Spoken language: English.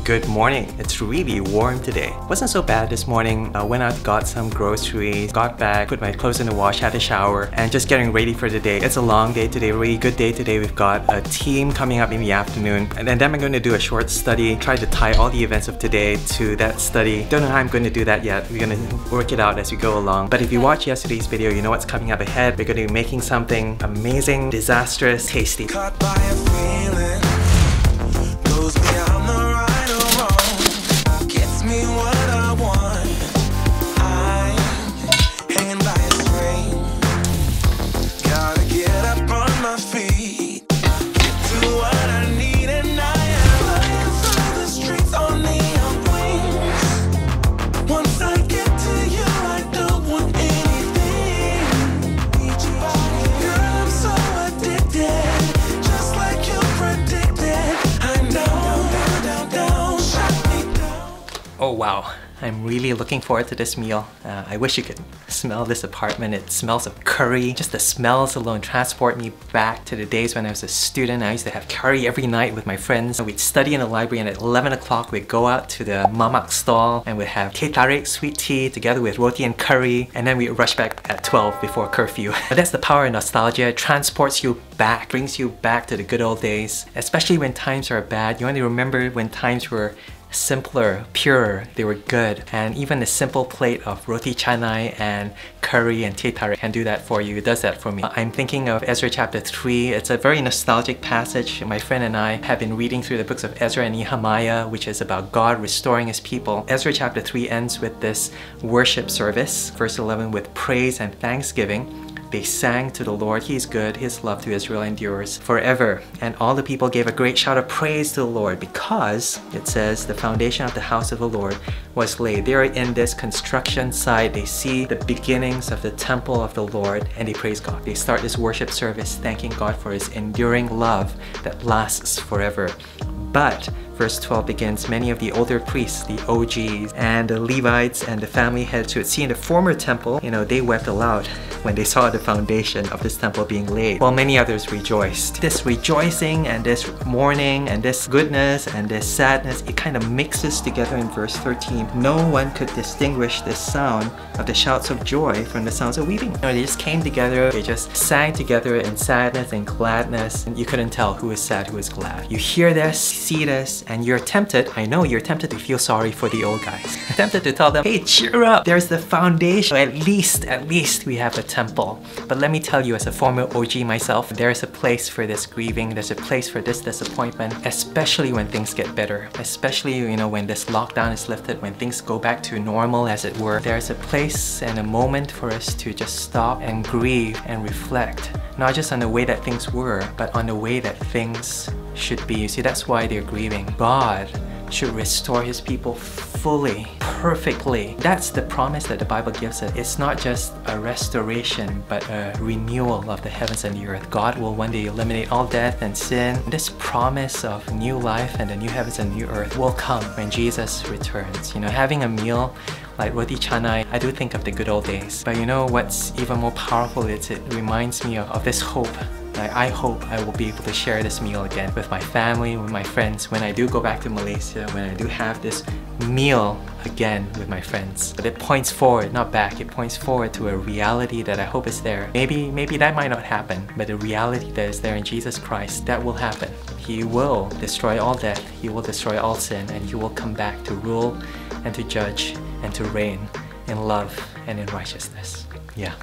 Good morning. It's really warm today. Wasn't so bad this morning. Went out, got some groceries, got back, put my clothes in the wash, had a shower, and just getting ready for the day. It's a long day today, really good day today. We've got a team coming up in the afternoon, and then I'm going to do a short study, try to tie all the events of today to that study. Don't know how I'm going to do that yet. We're going to work it out as we go along. But if you watch yesterday's video, you know what's coming up ahead. We're going to be making something amazing, disastrous, tasty. Caught by a feeling, goes beyond the right or wrong, gets me what I want. I'm hanging by a string, gotta get up on my feet, get to what I need, and I am flying through the streets on neon wings. Once I get to you, I don't want anything. Girl, I'm so addicted. Oh wow, I'm really looking forward to this meal. I wish you could smell this apartment. It smells of curry. Just the smells alone transport me back to the days when I was a student. I used to have curry every night with my friends. We'd study in the library, and at 11 o'clock we'd go out to the MAMAK stall and we'd have TEH TARIK sweet tea together with roti and curry, and then we'd rush back at 12 before curfew. But that's the power of nostalgia. It transports you back, brings you back to the good old days. Especially when times are bad. You only remember when times were simpler, purer, they were good. And even a simple plate of roti canai and curry and TEH TARIK can do that for you. It does that for me. I'm thinking of EZRA Chapter 3. It's a very nostalgic passage. My friend and I have been reading through the books of Ezra and Nehemiah, which is about God restoring His people. EZRA Chapter 3 ends with this worship service, verse 11, with praise and thanksgiving. They sang to the Lord, He is good, His love to Israel endures forever. And all the people gave a great shout of praise to the Lord, because, it says, the foundation of the house of the Lord was laid. There in this construction site, they see the beginnings of the temple of the Lord, and they praise God. They start this worship service thanking God for His enduring love that lasts forever. But verse 12 begins, many of the older priests, the OGs, and the Levites and the family heads who had seen the former temple, they wept aloud when they saw the foundation of this temple being laid, while many others rejoiced. This rejoicing and this mourning and this goodness and this sadness, it kind of mixes together in verse 13. No one could distinguish the sound of the shouts of joy from the sounds of weeping. They just came together, they just sang together in sadness and gladness, and you couldn't tell who was sad, who was glad. You hear this, see this, and you're tempted, I know you're tempted to feel sorry for the old guys. Tempted to tell them, hey, cheer up, there's the foundation. At least we have a temple. But let me tell you, as a former OG myself, there's a place for this grieving, there's a place for this disappointment, especially when things get better. Especially, when this lockdown is lifted, when things go back to normal, as it were. There's a place and a moment for us to just stop and grieve and reflect. Not just on the way that things were, but on the way that things should be. You see, that's why they're grieving. God should restore His people fully, perfectly. That's the promise that the Bible gives us. It's not just a restoration, but a renewal of the heavens and the earth. God will one day eliminate all death and sin. This promise of new life and the new heavens and new earth will come when Jesus returns. Having a meal like roti canai, I do think of the good old days. But what's even more powerful is it reminds me of this hope. I hope I will be able to share this meal again with my family, with my friends, when I do go back to Malaysia, when I do have this meal again with my friends. But it points forward, not back. It points forward to a reality that I hope is there. Maybe that might not happen, but the reality that is there in Jesus Christ, that will happen. He will destroy all death, He will destroy all sin, and He will come back to rule and to judge and to reign in love and in righteousness. Yeah.